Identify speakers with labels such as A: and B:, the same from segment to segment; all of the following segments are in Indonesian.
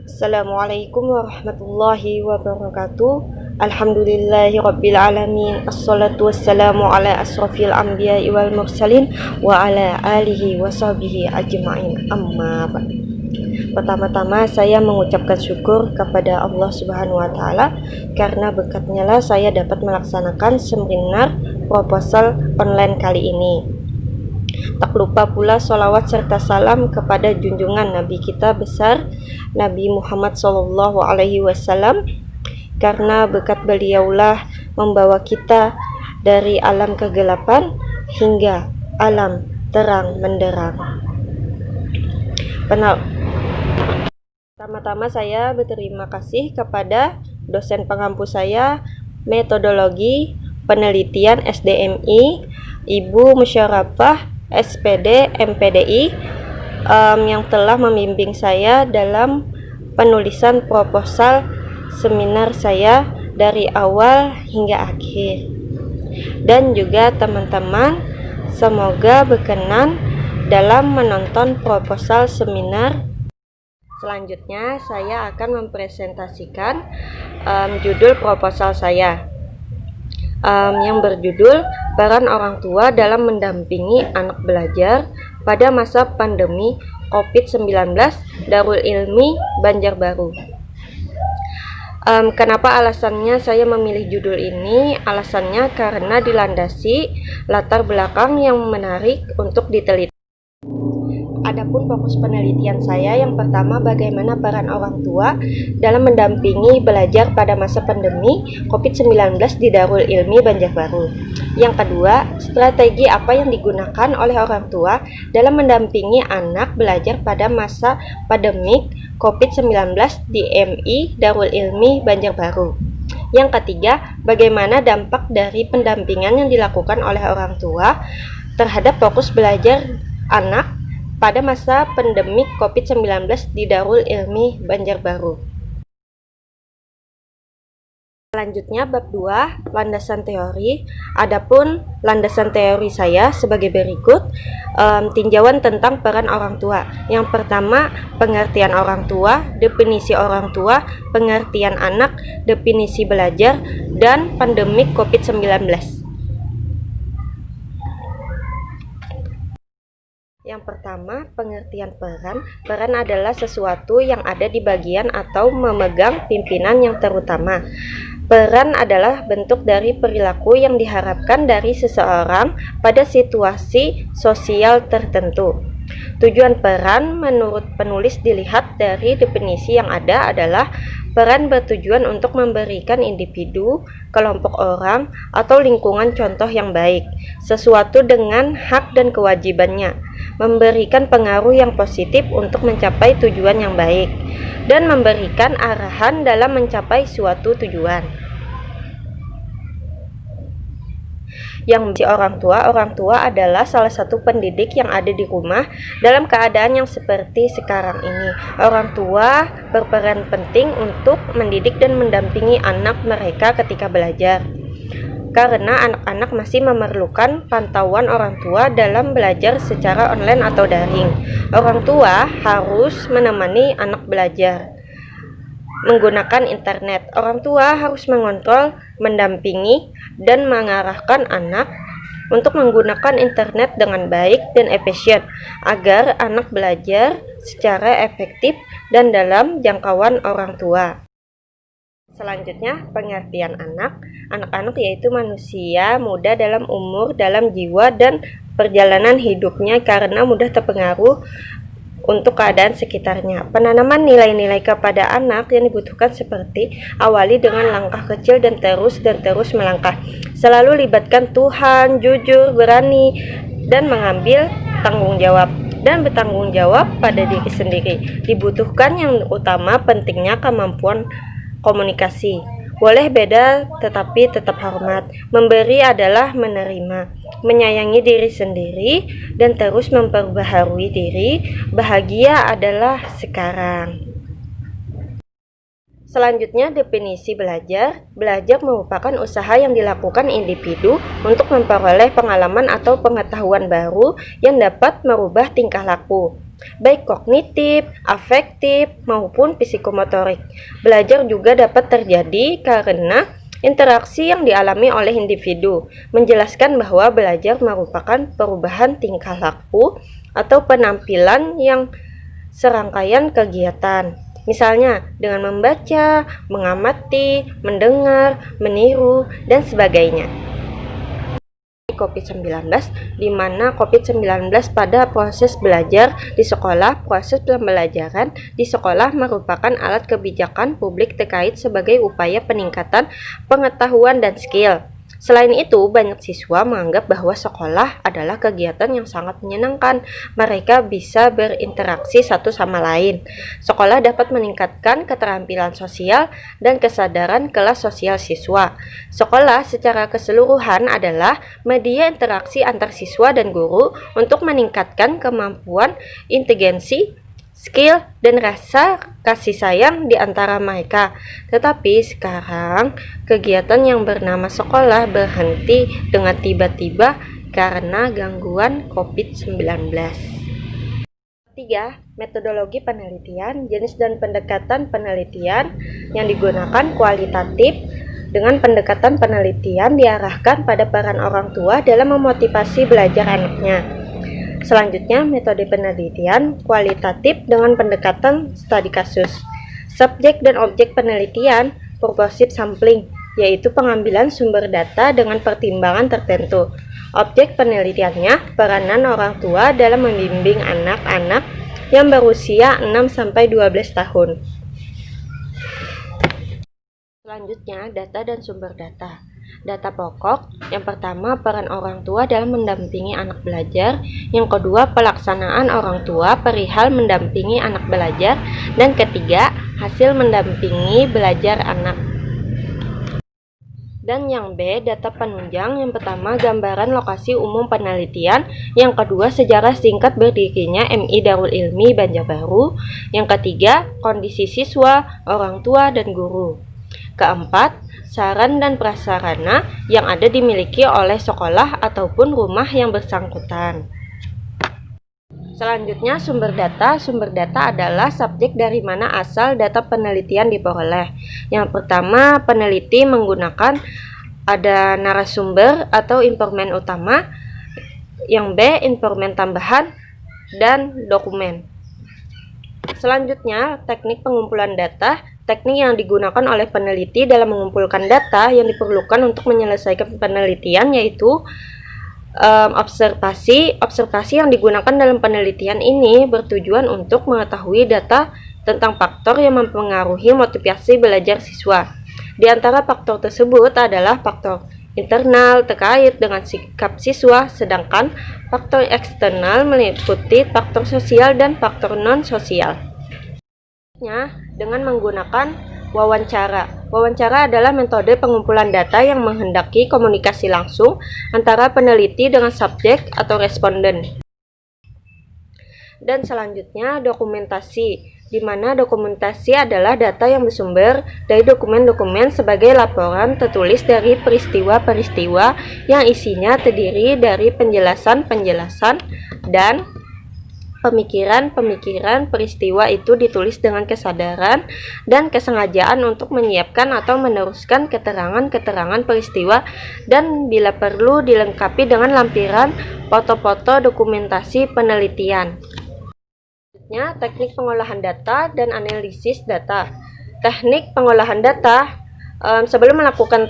A: Assalamualaikum warahmatullahi wabarakatuh. Alhamdulillahi rabbil alamin. Assalatu wassalamu ala asrafil anbiya'i wal mursalin wa ala alihi wa sahbihi ajma'in. Amma ba'd. Pertama-tama saya mengucapkan syukur kepada Allah Subhanahu wa taala karena berkatnya lah saya dapat melaksanakan seminar proposal online kali ini. Tak lupa pula sholawat serta salam kepada junjungan Nabi kita besar Nabi Muhammad SAW, karena berkat beliaulah membawa kita dari alam kegelapan hingga alam terang menderang. Pertama-tama saya berterima kasih kepada dosen pengampu saya metodologi penelitian SDMI, Ibu Musyawarah SPD MPDI yang telah membimbing saya dalam penulisan proposal seminar saya dari awal hingga akhir. Dan juga teman-teman semoga berkenan dalam menonton proposal seminar. Selanjutnya saya akan mempresentasikan judul proposal saya yang berjudul peran orang tua dalam mendampingi anak belajar pada masa pandemi COVID-19 Darul Ilmi Banjarbaru. Kenapa alasannya saya memilih judul ini? Alasannya karena dilandasi latar belakang yang menarik untuk diteliti. Adapun fokus penelitian saya yang pertama, bagaimana peran orang tua dalam mendampingi belajar pada masa pandemi COVID-19 di Darul Ilmi Banjarbaru. Yang kedua, strategi apa yang digunakan oleh orang tua dalam mendampingi anak belajar pada masa pandemik COVID-19 di MI Darul Ilmi Banjarbaru. Yang ketiga, bagaimana dampak dari pendampingan yang dilakukan oleh orang tua terhadap fokus belajar anak pada masa pandemik COVID-19 di Darul Ilmi Banjarbaru. Selanjutnya bab 2, landasan teori. Adapun landasan teori saya sebagai berikut. Tinjauan tentang peran orang tua. Yang pertama, pengertian orang tua, definisi orang tua, pengertian anak, definisi belajar, dan pandemik COVID-19. Yang pertama, pengertian peran. Peran adalah sesuatu yang ada di bagian atau memegang pimpinan yang terutama. Peran adalah bentuk dari perilaku yang diharapkan dari seseorang pada situasi sosial tertentu. Tujuan peran menurut penulis dilihat dari definisi yang ada adalah peran bertujuan untuk memberikan individu, kelompok orang, atau lingkungan contoh yang baik, sesuatu dengan hak dan kewajibannya, memberikan pengaruh yang positif untuk mencapai tujuan yang baik, dan memberikan arahan dalam mencapai suatu tujuan. Yang menjadi orang tua adalah salah satu pendidik yang ada di rumah dalam keadaan yang seperti sekarang ini. Orang tua berperan penting untuk mendidik dan mendampingi anak mereka ketika belajar, karena anak-anak masih memerlukan pantauan orang tua dalam belajar secara online atau daring. Orang tua harus menemani anak belajar menggunakan internet. Orang tua harus mengontrol, mendampingi, dan mengarahkan anak untuk menggunakan internet dengan baik dan efisien agar anak belajar secara efektif dan dalam jangkauan orang tua. Selanjutnya, pengertian anak. Anak-anak yaitu manusia muda dalam umur, dalam jiwa, dan perjalanan hidupnya karena mudah terpengaruh untuk keadaan sekitarnya. Penanaman nilai-nilai kepada anak yang dibutuhkan seperti awali dengan langkah kecil dan terus melangkah. Selalu libatkan Tuhan, jujur, berani, dan mengambil tanggung jawab dan bertanggung jawab pada diri sendiri. Dibutuhkan yang utama pentingnya kemampuan komunikasi. Boleh beda tetapi tetap hormat. Memberi adalah menerima, menyayangi diri sendiri, dan terus memperbaharui diri. Bahagia adalah sekarang. Selanjutnya, definisi belajar. Belajar merupakan usaha yang dilakukan individu untuk memperoleh pengalaman atau pengetahuan baru yang dapat merubah tingkah laku. baik kognitif, afektif, maupun psikomotorik. Belajar juga dapat terjadi karena interaksi yang dialami oleh individu, menjelaskan bahwa belajar merupakan perubahan tingkah laku atau penampilan yang serangkaian kegiatan. Misalnya dengan membaca, mengamati, mendengar, meniru, dan sebagainya. COVID-19, di mana COVID-19 pada proses belajar di sekolah, proses pembelajaran di sekolah merupakan alat kebijakan publik terkait sebagai upaya peningkatan pengetahuan dan skill. Selain itu, banyak siswa menganggap bahwa sekolah adalah kegiatan yang sangat menyenangkan. Mereka bisa berinteraksi satu sama lain. Sekolah dapat meningkatkan keterampilan sosial dan kesadaran kelas sosial siswa. Sekolah secara keseluruhan adalah media interaksi antar siswa dan guru untuk meningkatkan kemampuan inteligensi, skill, dan rasa kasih sayang di antara mereka. Tetapi sekarang kegiatan yang bernama sekolah berhenti dengan tiba-tiba karena gangguan COVID-19. 3. Metodologi penelitian, jenis dan pendekatan penelitian yang digunakan kualitatif. Dengan pendekatan penelitian diarahkan pada peran orang tua dalam memotivasi belajar anaknya. Selanjutnya, metode penelitian kualitatif dengan pendekatan studi kasus. Subjek dan objek penelitian, purposive sampling, yaitu pengambilan sumber data dengan pertimbangan tertentu. Objek penelitiannya, peranan orang tua dalam membimbing anak-anak yang berusia 6-12 tahun. Selanjutnya, data dan sumber data. Data pokok, yang pertama peran orang tua dalam mendampingi anak belajar, yang kedua pelaksanaan orang tua perihal mendampingi anak belajar, dan ketiga hasil mendampingi belajar anak. Dan yang B, data penunjang, yang pertama gambaran lokasi umum penelitian, yang kedua sejarah singkat berdirinya MI Darul Ilmi Banjarbaru, yang ketiga kondisi siswa, orang tua, dan guru. Keempat, saran dan prasarana yang ada dimiliki oleh sekolah ataupun rumah yang bersangkutan. Selanjutnya, sumber data. Sumber data adalah subjek dari mana asal data penelitian diperoleh. Yang pertama, peneliti menggunakan ada narasumber atau informan utama. Yang B, informan tambahan dan dokumen. Selanjutnya, teknik pengumpulan data. Teknik yang digunakan oleh peneliti dalam mengumpulkan data yang diperlukan untuk menyelesaikan penelitian yaitu observasi. Observasi yang digunakan dalam penelitian ini bertujuan untuk mengetahui data tentang faktor yang mempengaruhi motivasi belajar siswa. Di antara faktor tersebut adalah faktor internal terkait dengan sikap siswa, sedangkan faktor eksternal meliputi faktor sosial dan faktor non-sosial. Dengan menggunakan wawancara. Wawancara adalah metode pengumpulan data yang menghendaki komunikasi langsung antara peneliti dengan subjek atau responden. Dan selanjutnya dokumentasi, di mana dokumentasi adalah data yang bersumber dari dokumen-dokumen sebagai laporan tertulis dari peristiwa-peristiwa yang isinya terdiri dari penjelasan-penjelasan dan pemikiran-pemikiran. Peristiwa itu ditulis dengan kesadaran dan kesengajaan untuk menyiapkan atau meneruskan keterangan-keterangan peristiwa dan bila perlu dilengkapi dengan lampiran foto-foto dokumentasi penelitian. Selanjutnya, teknik pengolahan data dan analisis data. Teknik pengolahan data, sebelum melakukan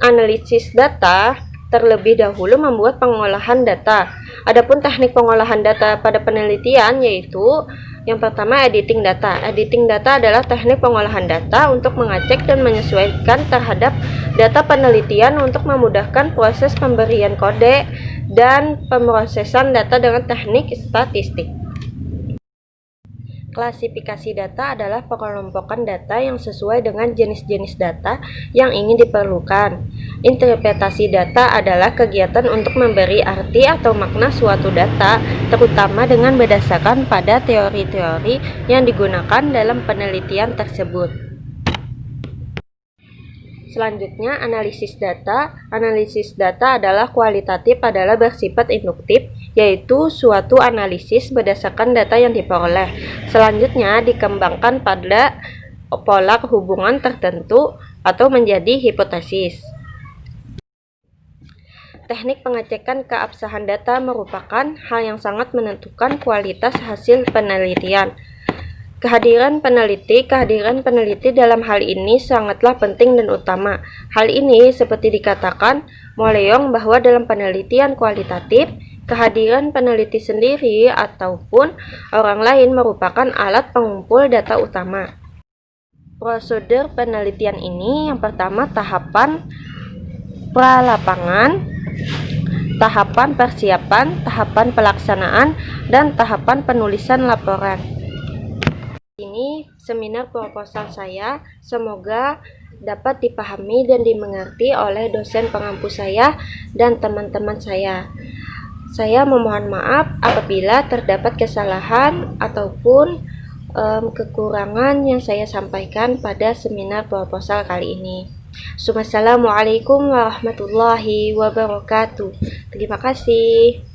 A: analisis data, terlebih dahulu membuat pengolahan data. Adapun teknik pengolahan data pada penelitian yaitu yang pertama editing data. Editing data adalah teknik pengolahan data untuk mengecek dan menyesuaikan terhadap data penelitian untuk memudahkan proses pemberian kode dan pemrosesan data dengan teknik statistik. Klasifikasi data adalah pengelompokan data yang sesuai dengan jenis-jenis data yang ingin diperlukan. Interpretasi data adalah kegiatan untuk memberi arti atau makna suatu data, terutama dengan berdasarkan pada teori-teori yang digunakan dalam penelitian tersebut. Selanjutnya, analisis data. Analisis data adalah kualitatif, adalah bersifat induktif, yaitu suatu analisis berdasarkan data yang diperoleh. Selanjutnya, dikembangkan pada pola hubungan tertentu atau menjadi hipotesis. Teknik pengecekan keabsahan data merupakan hal yang sangat menentukan kualitas hasil penelitian. Kehadiran peneliti dalam hal ini sangatlah penting dan utama. Hal ini seperti dikatakan Moleong bahwa dalam penelitian kualitatif, kehadiran peneliti sendiri ataupun orang lain merupakan alat pengumpul data utama. Prosedur penelitian ini yang pertama tahapan pralapangan, tahapan persiapan, tahapan pelaksanaan, dan tahapan penulisan laporan. Ini seminar proposal saya, semoga dapat dipahami dan dimengerti oleh dosen pengampu saya dan teman-teman saya. Saya memohon maaf apabila terdapat kesalahan ataupun kekurangan yang saya sampaikan pada seminar proposal kali ini. Assalamualaikum warahmatullahi wabarakatuh. Terima kasih.